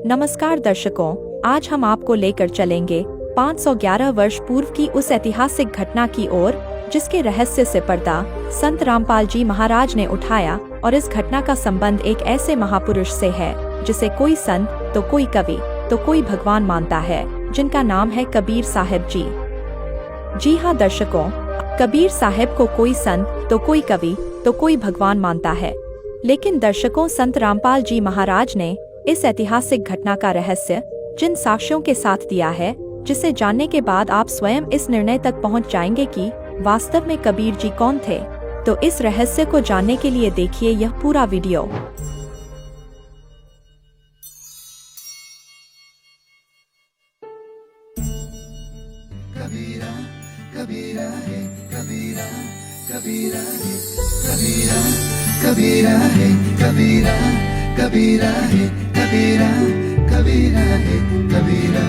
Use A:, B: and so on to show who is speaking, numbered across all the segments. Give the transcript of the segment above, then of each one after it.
A: नमस्कार दर्शकों, आज हम आपको लेकर चलेंगे 511 वर्ष पूर्व की उस ऐतिहासिक घटना की ओर जिसके रहस्य से पर्दा संत रामपाल जी महाराज ने उठाया। और इस घटना का संबंध एक ऐसे महापुरुष से है जिसे कोई संत तो कोई कवि तो कोई भगवान मानता है, जिनका नाम है कबीर साहिब जी। जी हाँ दर्शकों, कबीर साहिब को कोई संत तो कोई कवि तो कोई भगवान मानता है, लेकिन दर्शकों संत रामपाल जी महाराज ने इस ऐतिहासिक घटना का रहस्य जिन साक्ष्यों के साथ दिया है, जिसे जानने के बाद आप स्वयं इस निर्णय तक पहुंच जाएंगे कि वास्तव में कबीर जी कौन थे। तो इस रहस्य को जानने के लिए देखिए यह पूरा वीडियो।
B: कबीरा कबीरा है कबीरा कबीरा है कबीरा कबीरा है कबीरा कबीरा है कबीरा कबीरा है कबीरा।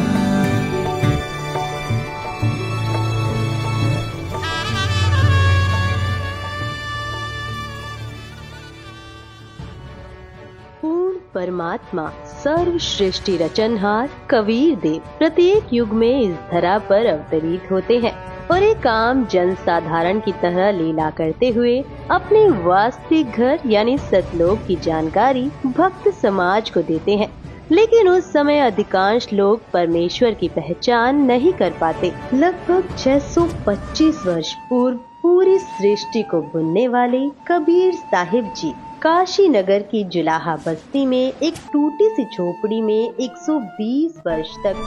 C: पूर्ण परमात्मा सर्व सृष्टि रचनहार कबीर देव प्रत्येक युग में इस धरा पर अवतरित होते हैं और एक आम जन साधारण की तरह लीला करते हुए अपने वास्तविक घर यानी सतलोक की जानकारी भक्त समाज को देते हैं। लेकिन उस समय अधिकांश लोग परमेश्वर की पहचान नहीं कर पाते। लगभग 625 वर्ष पूर्व पूरी सृष्टि को बुनने वाले कबीर साहिब जी काशी नगर की जुलाहा बस्ती में एक टूटी सी झोपड़ी में 120 वर्ष तक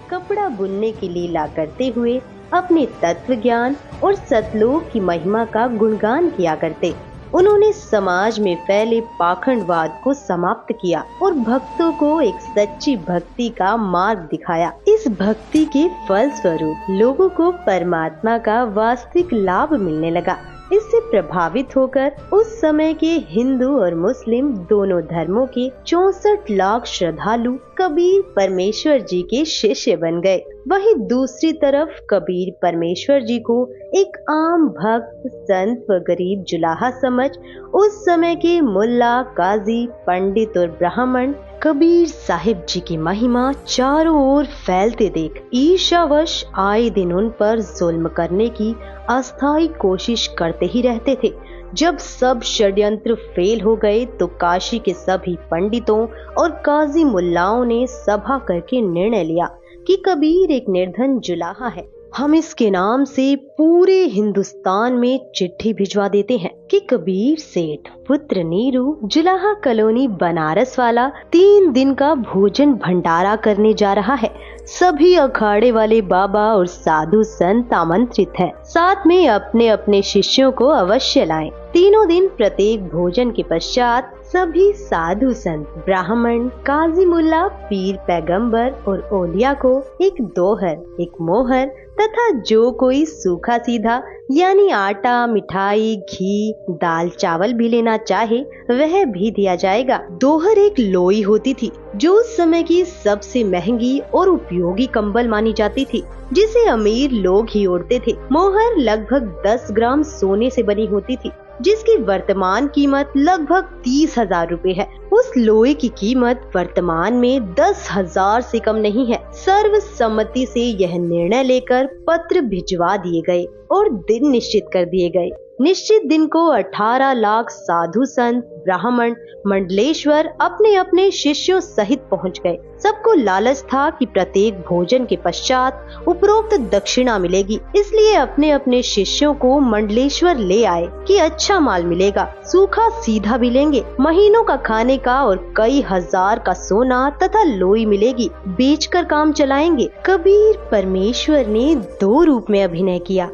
C: कपड़ा बुनने की लीला करते हुए अपने तत्व ज्ञान और सतलोक की महिमा का गुणगान किया करते। उन्होंने समाज में फैले पाखंडवाद को समाप्त किया और भक्तों को एक सच्ची भक्ति का मार्ग दिखाया। इस भक्ति के फल स्वरूप लोगों को परमात्मा का वास्तविक लाभ मिलने लगा। इससे प्रभावित होकर उस समय के हिंदू और मुस्लिम दोनों धर्मों के 64 लाख श्रद्धालु कबीर परमेश्वर जी के शिष्य बन गए। वहीं दूसरी तरफ कबीर परमेश्वर जी को एक आम भक्त, संत व गरीब जुलाहा समझ उस समय के मुल्ला, काजी, पंडित और ब्राह्मण कबीर साहिब जी की महिमा चारों ओर फैलते देख ईर्ष्यावश आए दिन उन पर जुल्म करने की अस्थायी कोशिश करते ही रहते थे। जब सब षड्यंत्र फेल हो गए तो काशी के सभी पंडितों और काजी मुल्लाओं ने सभा करके निर्णय लिया कि कबीर एक निर्धन जुलाहा है। हम इसके नाम से पूरे हिंदुस्तान में चिट्ठी भिजवा देते हैं कि कबीर सेठ पुत्र नीरू जुलाहा कॉलोनी बनारस वाला 3 दिन का भोजन भंडारा करने जा रहा है। सभी अखाड़े वाले बाबा और साधु संत आमंत्रित हैं। साथ में अपने अपने शिष्यों को अवश्य लाएं। तीनों दिन प्रत्येक भोजन के पश्चात सभी साधु संत, ब्राह्मण, काजी मुल्ला, पीर पैगंबर और ओलिया को एक दोहर, एक मोहर तथा जो कोई सूखा सीधा यानी आटा, मिठाई, घी, दाल, चावल भी लेना चाहे वह भी दिया जाएगा। दोहर एक लोई होती थी जो उस समय की सबसे महंगी और उपयोगी कंबल मानी जाती थी, जिसे अमीर लोग ही ओढ़ते थे। मोहर लगभग 10 ग्राम सोने से बनी होती थी, जिसकी वर्तमान कीमत लगभग 30,000 रुपए है। उस लोहे की कीमत वर्तमान में 10,000 से कम नहीं है। सर्वसम्मति से यह निर्णय लेकर पत्र भिजवा दिए गए और दिन निश्चित कर दिए गए। निश्चित दिन को 18 लाख साधु संत, ब्राह्मण, मंडलेश्वर अपने अपने शिष्यों सहित पहुंच गए। सबको लालच था कि प्रत्येक भोजन के पश्चात उपरोक्त दक्षिणा मिलेगी, इसलिए अपने अपने शिष्यों को मंडलेश्वर ले आए कि अच्छा माल मिलेगा, सूखा सीधा भी लेंगे, महीनों का खाने का और कई हजार का सोना तथा लोई मिलेगी, बेचकर काम चलाएंगे। कबीर परमेश्वर ने 2 रूप में अभिनय किया।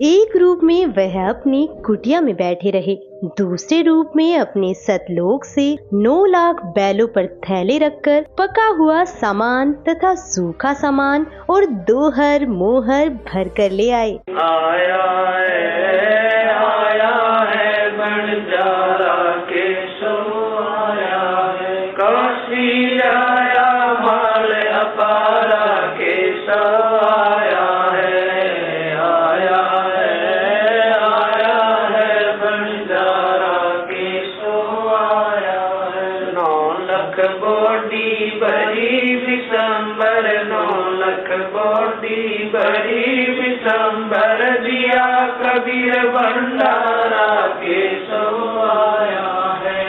C: एक रूप में वह अपनी कुटिया में बैठे रहे, दूसरे रूप में अपने सतलोक से 9 लाख बैलों पर थैले रखकर पका हुआ सामान तथा सूखा सामान और दोहर मोहर भर कर ले आए।
D: आया है बंजारा केशव आया है, काशी आया माल अपारा केशव आया है। लख बोडी बरी विशंबर 9 लख बोडी बरी विशंबर जिया कबीर भंडारा के सो आया है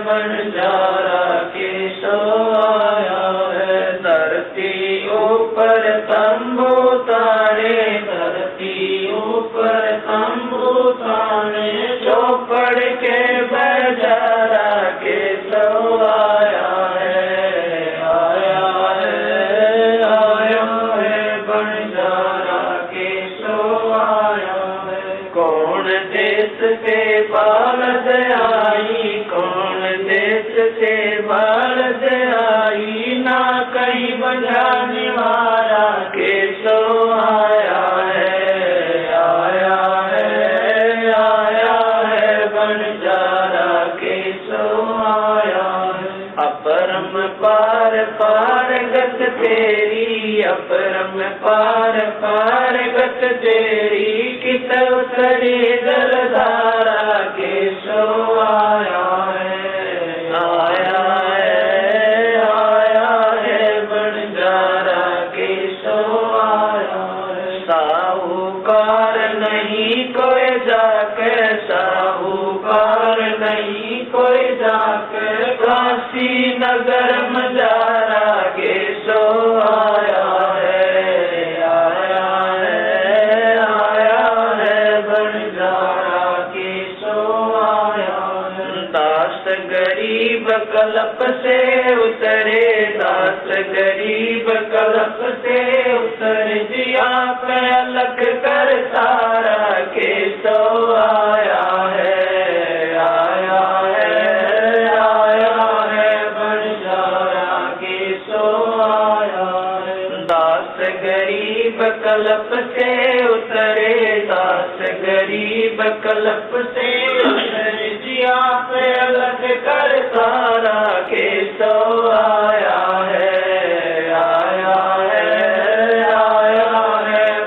D: बंजारा के सो आया है धरती ऊपर तंबू तारे धरती ऊपर तंबू तारे चौपड़ के बजारा के सो आया है बंजारा के सो आया है कौन देश से बालद आई कौन देश से बालद आई ना कहीं बजाने वाला के सो आया है बंजारा के सो आया है अपरम पार पार गत तेरी अपरम पार पार गत तेरी कित उतरे जलधारा के सो आया है बंजारा के सो आया है साहूकार नहीं कोई जाके साहूकार नहीं कोई जाके काशी नगर मजारा के सो आया है बंजारा के सो आया है दास गरीब कलप से उतरे दास गरीब कलप से उतरे जिया पे अलग कर तारा के सो आया है बंजारा के सो आया है दास गरीब कलप से उतरे दास गरीब कलप से उतरे जिया पे अलग कर तारा के सो आया है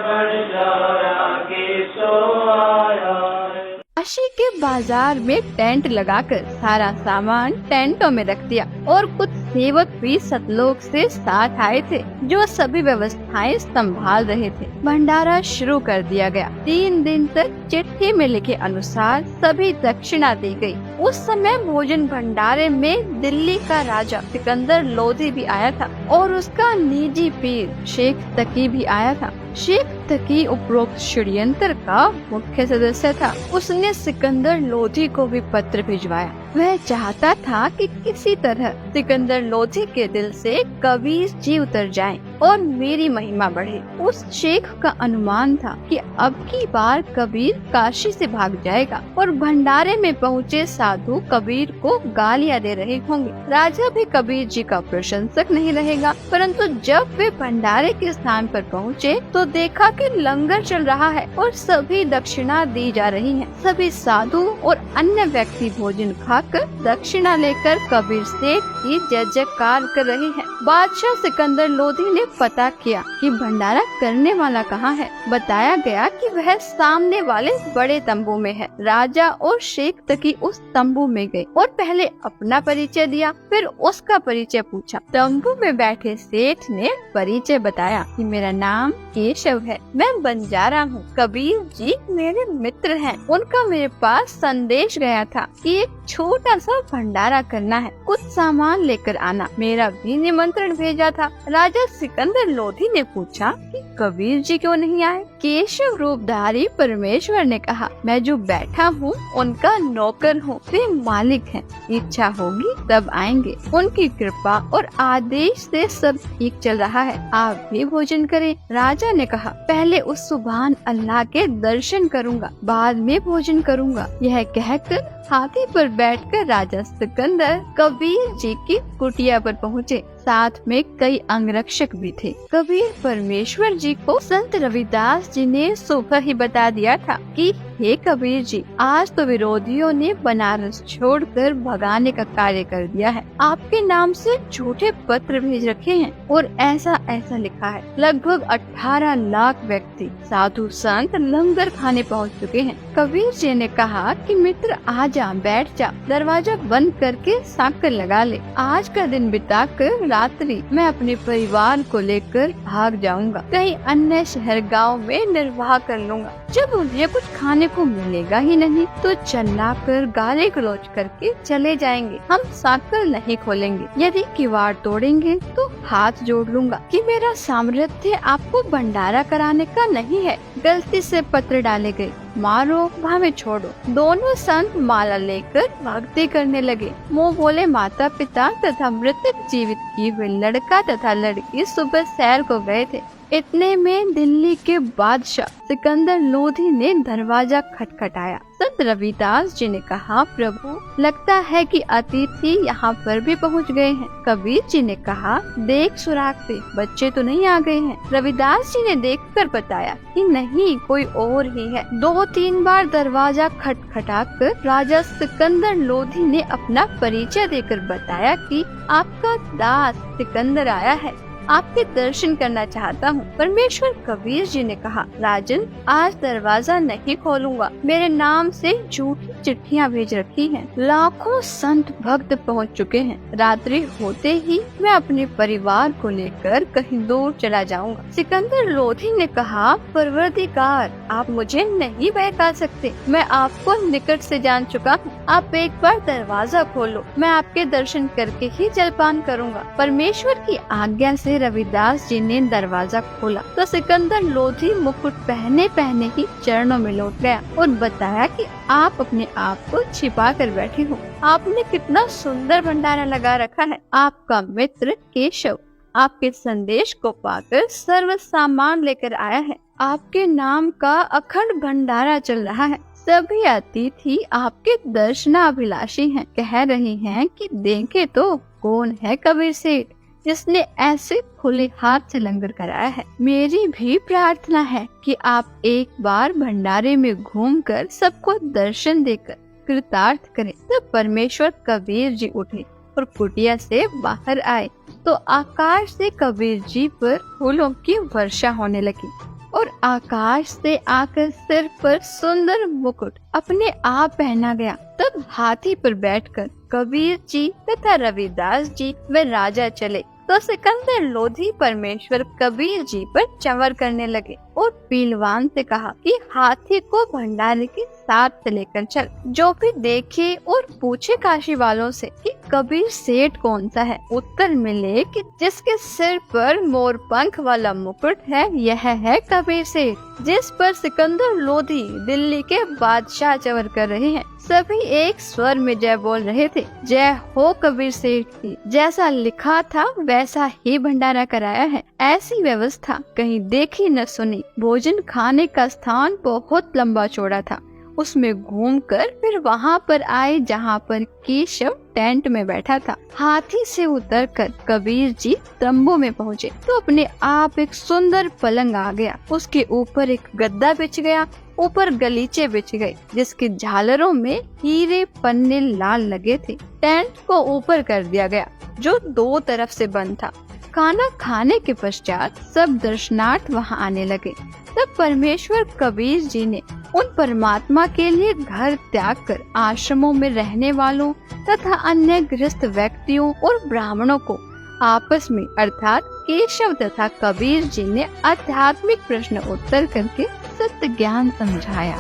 D: बंजारा के सो आया है
E: काशी के बाजार में टेंट लगाकर सारा सामान टेंटों में रख दिया और कुछ सेवक भी सतलोक से साथ आए थे जो सभी व्यवस्थाएं संभाल रहे थे। भंडारा शुरू कर दिया गया। 3 दिन तक चिट्ठी में लिखे अनुसार सभी दक्षिणा दी गई। उस समय भोजन भंडारे में दिल्ली का राजा सिकंदर लोधी भी आया था और उसका निजी पीर शेख तकी भी आया था। शेख तकी उपरोक्त षड्यंत्र का मुख्य सदस्य था। उसने सिकंदर लोधी को भी पत्र भिजवाया। वह चाहता था कि किसी तरह सिकंदर लोधी के दिल से कबीर जी उतर जाएं और मेरी महिमा बढ़े। उस शेख का अनुमान था कि अब की बार कबीर काशी से भाग जाएगा और भंडारे में पहुँचे साधु कबीर को गालियाँ दे रहे होंगे। राजा भी कबीर जी का प्रशंसक नहीं रहेगा। परंतु जब वे भंडारे के स्थान पर पहुँचे तो देखा कि लंगर चल रहा है और सभी दक्षिणा दी जा रही है। सभी साधु और अन्य व्यक्ति भोजन खाकर दक्षिणा लेकर कबीर सेठ की जय जयकार कर रहे हैं। बादशाह सिकंदर लोधी ने पता किया कि भंडारा करने वाला कहाँ है। बताया गया कि वह सामने वाले बड़े तंबू में है। राजा और शेख तकी उस तंबू में गए और पहले अपना परिचय दिया, फिर उसका परिचय पूछा। तंबू में बैठे सेठ ने परिचय बताया कि मेरा नाम केशव है, मैं बंजारा हूँ। कबीर जी मेरे मित्र हैं। उनका मेरे पास संदेश गया था कि एक छोटा सा भंडारा करना है, कुछ सामान लेकर आना। मेरा भी निमंत्रण भेजा था। राजा सिकंदर लोधी ने पूछा कि कबीर जी क्यों नहीं आए। केशव रूपधारी परमेश्वर ने कहा, मैं जो बैठा हूँ उनका नौकर हूँ, वे मालिक हैं। इच्छा होगी तब आएंगे। उनकी कृपा और आदेश से सब ठीक चल रहा है। आप भी भोजन करें। राजा ने कहा, पहले उस सुभान अल्लाह के दर्शन करूँगा, बाद में भोजन करूँगा। यह कहकर हाथी पर बैठकर राजा सिकंदर कबीर जी की कुटिया पर पहुँचे। साथ में कई अंगरक्षक भी थे। कबीर परमेश्वर जी को संत रविदास जी ने सुबह ही बता दिया था कि हे कबीर जी, आज तो विरोधियों ने बनारस छोड़कर भगाने का कार्य कर दिया है। आपके नाम से झूठे पत्र भेज रखे हैं और ऐसा ऐसा लिखा है। लगभग 18 लाख व्यक्ति साधु संत लंगर खाने पहुंच चुके हैं। कबीर जी ने कहा कि मित्र आ जा, बैठ जा, दरवाजा बंद करके साकर लगा ले। आज का दिन बिताकर रात्रि मैं अपने परिवार को लेकर भाग जाऊंगा, कहीं अन्य शहर गांव में निर्वाह कर लूंगा। जब उन्हें कुछ खाने को मिलेगा ही नहीं तो चिल्लाकर गाली गलौज करके चले जाएंगे। हम साकर नहीं खोलेंगे, यदि किवाड़ तोड़ेंगे तो हाथ जोड़ लूंगा कि मेरा सामर्थ्य आपको भंडारा कराने का नहीं है। गलती से पत्र डाले गए, मारो भावे छोड़ो। दोनों संत माला लेकर भक्ति करने लगे। मुँह बोले माता पिता तथा मृतक जीवित किए हुए लड़का तथा लड़की सुबह सैर को गए थे। इतने में दिल्ली के बादशाह सिकंदर लोधी ने दरवाजा खटखटाया। संत रविदास जी ने कहा, प्रभु लगता है कि अतिथि यहाँ पर भी पहुँच गए हैं। कबीर जी ने कहा, देख सुराग से बच्चे तो नहीं आ गए हैं। रविदास जी ने देखकर बताया कि नहीं, कोई और ही है। 2-3 बार दरवाजा खटखटाकर राजा सिकंदर लोधी ने अपना परिचय देकर बताया कि आपका दास सिकंदर आया है, आपके दर्शन करना चाहता हूँ। परमेश्वर कबीर जी ने कहा, राजन आज दरवाजा नहीं खोलूंगा, मेरे नाम से झूठी चिट्ठियाँ भेज रखी हैं। लाखों संत भक्त पहुँच चुके हैं। रात्रि होते ही मैं अपने परिवार को लेकर कहीं दूर चला जाऊंगा। सिकंदर लोधी ने कहा, परवरदिगार आप मुझे नहीं बहका सकते, मैं आपको निकट से जान चुका हूँ। आप एक बार दरवाजा खोलो, मैं आपके दर्शन करके ही जलपान करूँगा। परमेश्वर की आज्ञा से रविदास जी ने दरवाजा खोला तो सिकंदर लोधी मुकुट पहने पहने ही चरणों में लौट गया और बताया कि आप अपने आप को छिपा कर बैठे हो। आपने कितना सुंदर भंडारा लगा रखा है। आपका मित्र केशव आपके संदेश को पाकर सर्व सामान लेकर आया है। आपके नाम का अखंड भंडारा चल रहा है। सभी अतिथि आपके दर्शनाभिलाषी हैं। कह रहे हैं कि देखे तो कौन है कबीर सेठ जिसने ऐसे खुले हाथ से लंगर कराया है। मेरी भी प्रार्थना है कि आप एक बार भंडारे में घूमकर सबको दर्शन देकर कृतार्थ करें। तब परमेश्वर कबीर जी उठे और कुटिया से बाहर आए तो आकाश से कबीर जी पर फूलों की वर्षा होने लगी और आकाश से आकर सिर पर सुंदर मुकुट अपने आप पहना गया। तब हाथी पर बैठकर कबीर जी तथा रविदास जी व राजा चले तो सिकंदर लोधी परमेश्वर कबीर जी पर चंवर करने लगे और पीलवान से कहा कि हाथी को भंडारे के साथ लेकर चल। जो भी देखे और पूछे काशी वालों से कि कबीर सेठ कौन सा है, उत्तर मिले कि जिसके सिर पर मोर पंख वाला मुकुट है यह है कबीर सेठ, जिस पर सिकंदर लोधी दिल्ली के बादशाह चंवर कर रहे हैं। सभी एक स्वर में जय बोल रहे थे, जय हो कबीर सेठ की। जैसा लिखा था वैसा ही भंडारा कराया है। ऐसी व्यवस्था कहीं देखी न सुनी। भोजन खाने का स्थान बहुत लंबा चौड़ा था। उसमें घूमकर फिर वहाँ पर आए जहाँ पर केशव टेंट में बैठा था। हाथी से उतरकर कबीर जी तंबू में पहुँचे तो अपने आप एक सुंदर पलंग आ गया। उसके ऊपर एक गद्दा बिछ गया, ऊपर गलीचे बिछ गए जिसके झालरों में हीरे पन्ने लाल लगे थे। टेंट को ऊपर कर दिया गया जो 2 तरफ से बंद था। खाना खाने के पश्चात सब दर्शनार्थ वहां आने लगे। तब परमेश्वर कबीर जी ने उन परमात्मा के लिए घर त्याग कर आश्रमों में रहने वालों तथा अन्य गृहस्थ व्यक्तियों और ब्राह्मणों को आपस में अर्थात केशव तथा कबीर जी ने आध्यात्मिक प्रश्न उत्तर करके सत्य ज्ञान समझाया।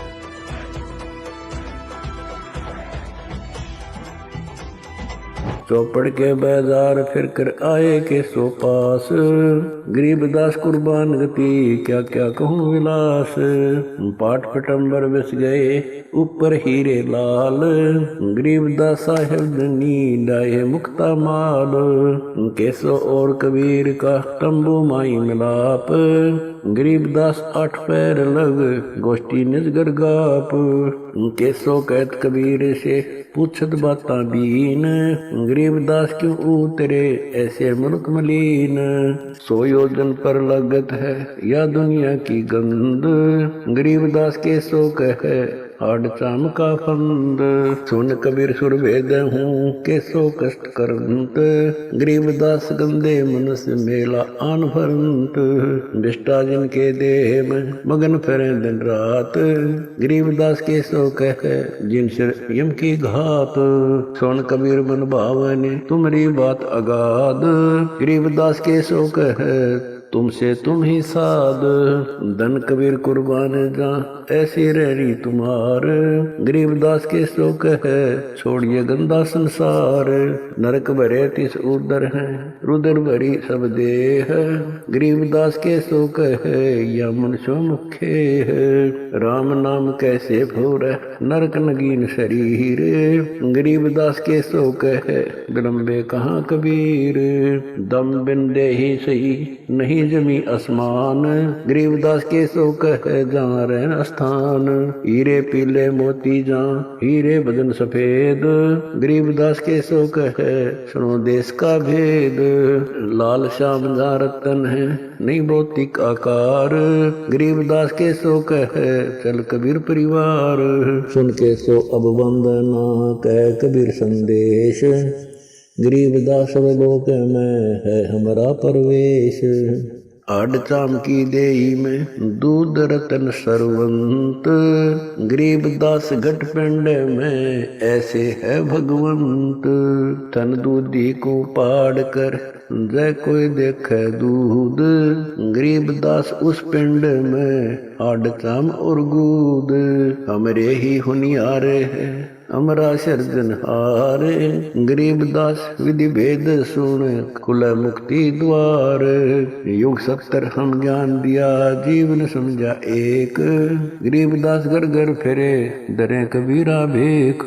F: चौपड़ के बाजार फिर कर आए के सो पास, गरीबदास कुर्बान गति क्या क्या कहूँ विलास। पाट पटम्बर बस गए ऊपर हीरे लाल, गरीबदास साहेब धनी डाये मुक्ता माल। केसो और कबीर का तंबू माई मिलाप, गरीबदास 8 पैर लग गोष्ठी निजगर गाप। केसो कहत कबीर से पूछत बाता बीन, गरीबदास क्यों उतरे ऐसे मुल्क मलीन। 100 योजन पर लगत है या दुनिया की गंद, गरीबदास के सो कहे हाड चाम का फंद। सुन कबीर सुर भेद हूँ कैसो कष्ट करंत, गरीबदास गंदे मनुष्य मेला आन भरंत। विष्टा जिनके देह में मगन फिरे दिन रात, गरीबदास कैसो कह जिन सिर यम की घात। सुन कबीर मन भावने तुम्हारी बात अगाध, गरीबदास कैसो कह तुमसे तुम ही साध। धन कबीर कुर्बान जा ऐसी रही तुम्हार, गरीबदास के सो कह छोड़िए गंदा संसार। नरक भरे तिस उदर है रुदर भरी सब देह, गरीबदास के सो कह या मनुष्य मुखे है। राम नाम कैसे भोर नरक नगीन शरीर, गरीबदास के सो कह विलंबे कहाँ कबीर। दम बिन दे ही सही नहीं जमी आसमान, गरीबदास के सो कह जहाँ रहन स्थान। हीरे पीले मोती जहाँ हीरे बदन सफेद, गरीबदास के सो कह सुनो देश का भेद। लाल श्याम जहाँ रतन है नहीं भौतिक आकार, गरीबदास के सो कह चल कबीर परिवार। सुन के सो अब वंदना कह कबीर संदेश, गरीबदास लोक में है हमारा परवेश। आड चाम की देही में दूध रतन सरवंत, गरीबदास घट पिंड में ऐसे है भगवंत। तन दूधी को पाड़ कर जय कोई देखे दूध, गरीबदास उस पिंड में आड चाम और गूद। हमरे ही हुनियारे है अमरा सर्जनहार, गरीबदास विधि भेद सुन खुला मुक्ति द्वार। युग 70 हम ज्ञान दिया जीवन समझा एक, गरीबदास घर घर फिरे दरे कबीरा भेख।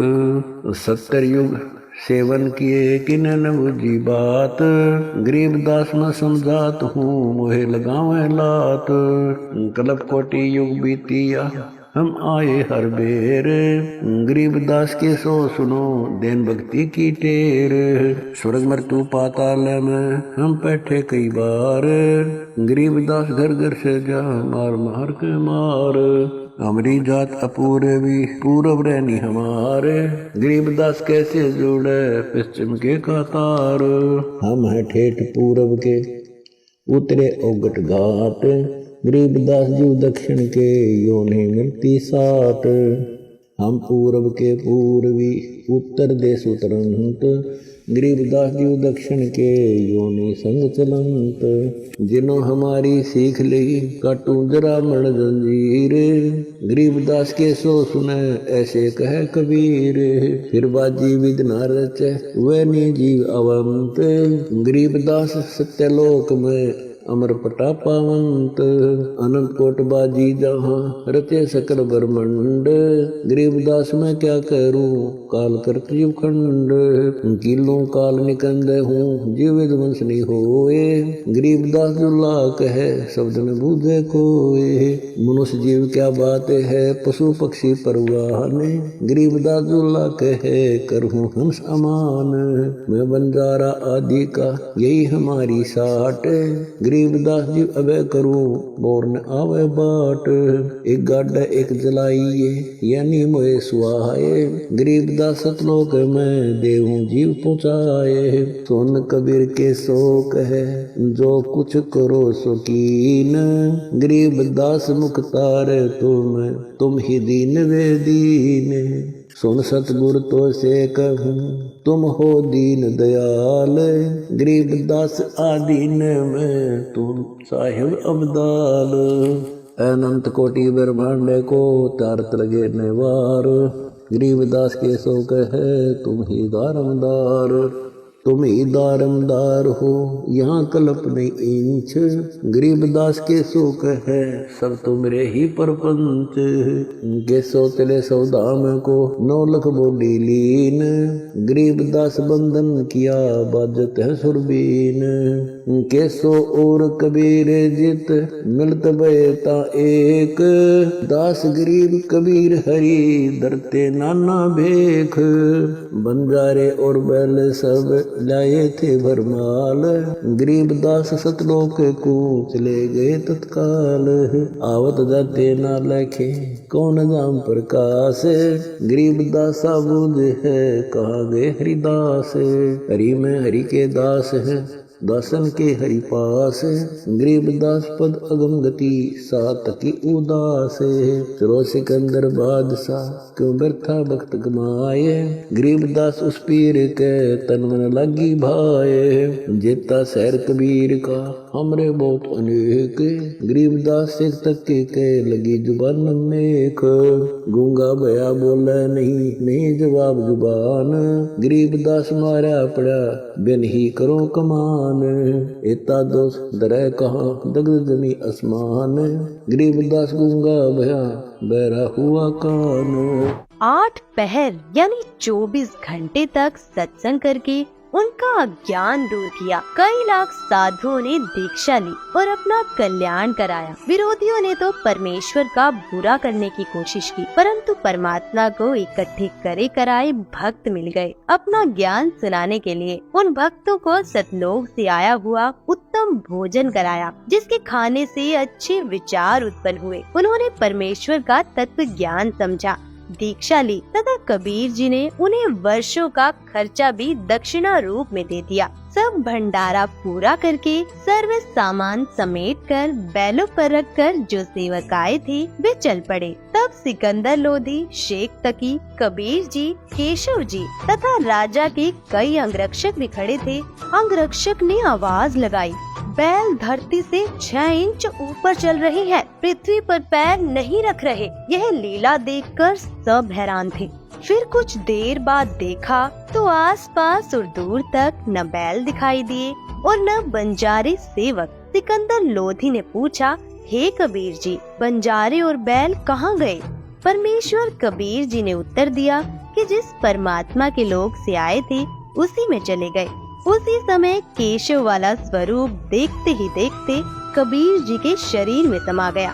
F: 70 युग सेवन किए किन न बुझी बात, गरीबदास न समझात हूँ मोहे लगावे लात। कल्प कोटि युग बीतिया हम आए हर बेर, गरीबदास के सो सुनो देन भक्ति की टेर। स्वर्ग मृत्यु पाताल में हम बैठे कई बार, गरीबदास घर घर से जा मार मार के मार। हमारी जात अपूर्वी पूरब रहनी हमारे, गरीबदास कैसे जोड़े पश्चिम के कतार। हम है ठेठ पूरब के उतरे ओगट घाट, गरीबदास जीव दक्षिण के यो नहीं मिलती साट। हम पूरब के पूर्वी उत्तर देश उतरंत, गरीबदास जीव दक्षिण के यो नहीं संग चलंत। जिन्हों हमारी सीख ली काटू जरा मण जंजीर, गरीबदास के सो सुने ऐसे कहे कबीर। फिर बाजी विद न रचे वह नी जीव अवंत, गरीबदास सत्यलोक में अमर पटा पावंत। अनंत कोट बाजी जहाँ रचे सकल ब्रह्मंड, गरीबदास मैं क्या करूं काल करत जीव खंड। किलों काल निकंद हूँ जीव वंश नहीं होए, गरीबदास जुल्ला कहे शब्द न बूझे कोए। मनुष्य जीव क्या बात है पशु पक्षी परवाह ने, गरीबदास जुल्ला कहे करहूँ हंस अमान। मैं बंजारा आदि का यही हमारी साट, गरीबदास जी अबे करूं बोर न आवे बाट। एक गाड़ा एक जलाइए यानी मोए सुहाए, गरीबदास सतलोक में देहूं जीव पहुँचाए। सुन कबीर के शोक है जो कुछ करो सो कीन, गरीबदास मुख्तार तुम ही दीन वे दीन। सुन सतगुर तो से कहूँ तुम हो दीन दयाल, गरीबदास आदीन में तुम साहिब अब्दाल। अनंत कोटि ब्रह्मांड को तारत लगे नेवार, गरीबदास के सो कहे तुम ही दारमदार। तुम ही दारमदार हो यहाँ कल्प नहीं इंच, गरीबदास के सो कहे सब तुमरे ही परपंच। के सो चले सौदाम को 9 लाख बोली लीन, गरीबदास बंधन किया बाजत है सुरबीन। के सो और कबीर जित मिलत बेता एक, दास गरीब कबीर हरि डरते नाना भेख। बंजारे और बैल सब लाए थे भरमाल, गरीबदास सतलोक को चले गए तत्काल। आवत जाते ना लखे कौन दाम प्रकाश, गरीबदास बूझ है कहाँ गए हरिदास। हरि में हरि के दास है दासन के हरि पास, गरीबदास पद अगम गति सात की उदास। चलो सिकंदर बादशाह क्यों व्यर्था भक्त गमाए, गरीबदास उस पीर के तन मन लगी भाए। जेता शहर कबीर का हमरे बहुत अनेक, गरीबदास से तक के लगी जुबान में। गूंगा भया बोले नहीं जवाब जुबान, गरीबदास मारा पड़ा बिन ही करो कमान। एता दोष दरय कहाँ दग्ध जमी आसमान, गरीबदास गूंगा भया बहरा हुआ कान।
C: 8 पहर यानी 24 घंटे तक सत्संग करके उनका अज्ञान दूर किया। कई लाख साधुओं ने दीक्षा ली और अपना कल्याण कराया। विरोधियों ने तो परमेश्वर का बुरा करने की कोशिश की, परंतु परमात्मा को इकट्ठे करे कराए भक्त मिल गए अपना ज्ञान सुनाने के लिए। उन भक्तों को सतलोक से आया हुआ उत्तम भोजन कराया, जिसके खाने से अच्छे विचार उत्पन्न हुए। उन्होंने परमेश्वर का तत्व ज्ञान समझा, दीक्षा ली तथा कबीर जी ने उन्हें वर्षों का खर्चा भी दक्षिणा रूप में दे दिया। सब भंडारा पूरा करके सर्व सामान समेट कर बैलों पर रखकर जो सेवक आए थे वे चल पड़े। तब सिकंदर लोधी, शेख तकी, कबीर जी, केशव जी तथा राजा के कई अंगरक्षक भी खड़े थे। अंगरक्षक ने आवाज लगाई, बैल धरती से 6 इंच ऊपर चल रहे हैं, पृथ्वी पर पैर नहीं रख रहे। यह लीला देखकर सब हैरान थे। फिर कुछ देर बाद देखा तो आसपास और दूर तक न बैल दिखाई दिए और न बंजारे सेवक। सिकंदर लोधी ने पूछा, हे कबीर जी, बंजारे और बैल कहाँ गए? परमेश्वर कबीर जी ने उत्तर दिया कि जिस परमात्मा के लोक से आए थे उसी में चले गए। उसी समय केशव वाला स्वरूप देखते ही देखते कबीर जी के शरीर में समा गया।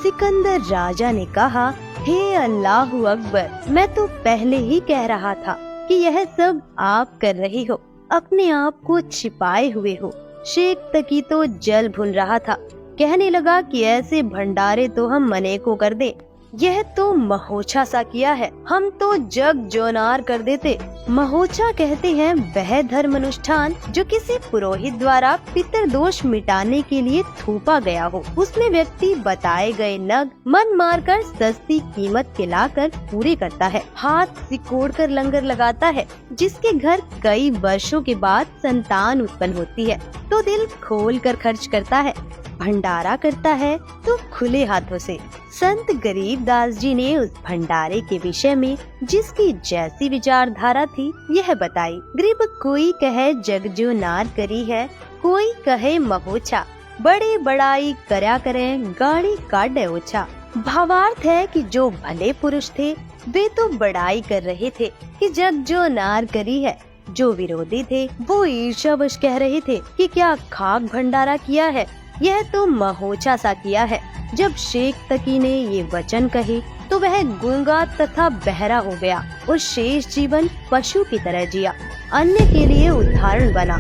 C: सिकंदर राजा ने कहा, हे अल्लाहु अकबर, मैं तो पहले ही कह रहा था कि यह सब आप कर रही हो, अपने आप को छिपाए हुए हो। शेख तकी तो जल भुन रहा था, कहने लगा कि ऐसे भंडारे तो हम मने को कर दे, यह तो महोछा सा किया है, हम तो जग जोनार कर देते। महोछा कहते हैं वह धर्म अनुष्ठान जो किसी पुरोहित द्वारा पितर दोष मिटाने के लिए थोपा गया हो। उसमें व्यक्ति बताए गए नग मन मारकर सस्ती कीमत के लाकर पूरे करता है, हाथ सिकोड़ कर लंगर लगाता है, जिसके घर कई वर्षों के बाद संतान उत्पन्न होती है तो दिल खोल कर खर्च करता है, भंडारा करता है तो खुले हाथों से। संत गरीबदास जी ने उस भंडारे के विषय में जिसकी जैसी विचारधारा थी यह बताई। गरीब कोई कहे जग जो नार करी है, कोई कहे महोछा, बड़े बड़ाई करया करें गाड़ी काटे ओछा। भावार्थ है कि जो भले पुरुष थे वे तो बड़ाई कर रहे थे कि जग जो नार करी है। जो विरोधी थे वो ईर्ष्यावश कह रहे थे कि क्या खाक भंडारा किया है, यह तो महोछा सा किया है। जब शेख तकी ने ये वचन कहे तो वह गूंगा तथा बहरा हो गया और शेष जीवन पशु की तरह जिया। अन्य के लिए उदाहरण बना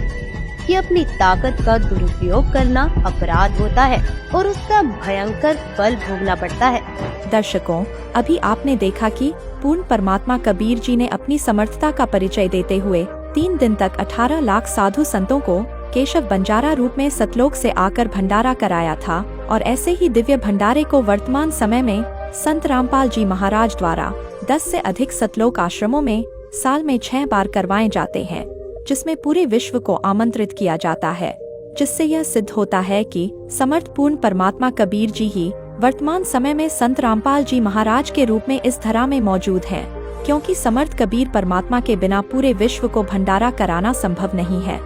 C: कि अपनी ताकत का दुरुपयोग करना अपराध होता है और उसका भयंकर फल भोगना पड़ता है।
A: दर्शकों, अभी आपने देखा कि पूर्ण परमात्मा कबीर जी ने अपनी समर्थता का परिचय देते हुए 3 दिन तक 18 लाख साधु संतों को केशव बंजारा रूप में सतलोक से आकर भंडारा कराया था। और ऐसे ही दिव्य भंडारे को वर्तमान समय में संत रामपाल जी महाराज द्वारा 10 से अधिक सतलोक आश्रमों में साल में 6 बार करवाए जाते हैं, जिसमें पूरे विश्व को आमंत्रित किया जाता है, जिससे यह सिद्ध होता है कि समर्थ पूर्ण परमात्मा कबीर जी ही वर्तमान समय में संत रामपाल जी महाराज के रूप में इस धरा में मौजूद हैं, क्योंकि समर्थ कबीर परमात्मा के बिना पूरे विश्व को भंडारा कराना संभव नहीं है।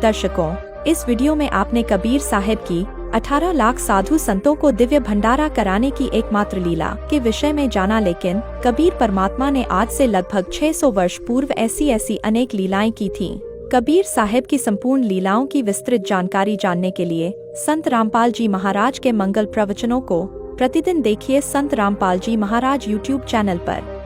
A: दर्शकों, इस वीडियो में आपने कबीर साहिब की 18 लाख साधु संतों को दिव्य भंडारा कराने की एकमात्र लीला के विषय में जाना, लेकिन कबीर परमात्मा ने आज से लगभग 600 वर्ष पूर्व ऐसी अनेक लीलाएं की थीं। कबीर साहिब की संपूर्ण लीलाओं की विस्तृत जानकारी जानने के लिए संत रामपाल जी महाराज के मंगल प्रवचनों को प्रतिदिन देखिए संत रामपाल जी महाराज YouTube चैनल पर।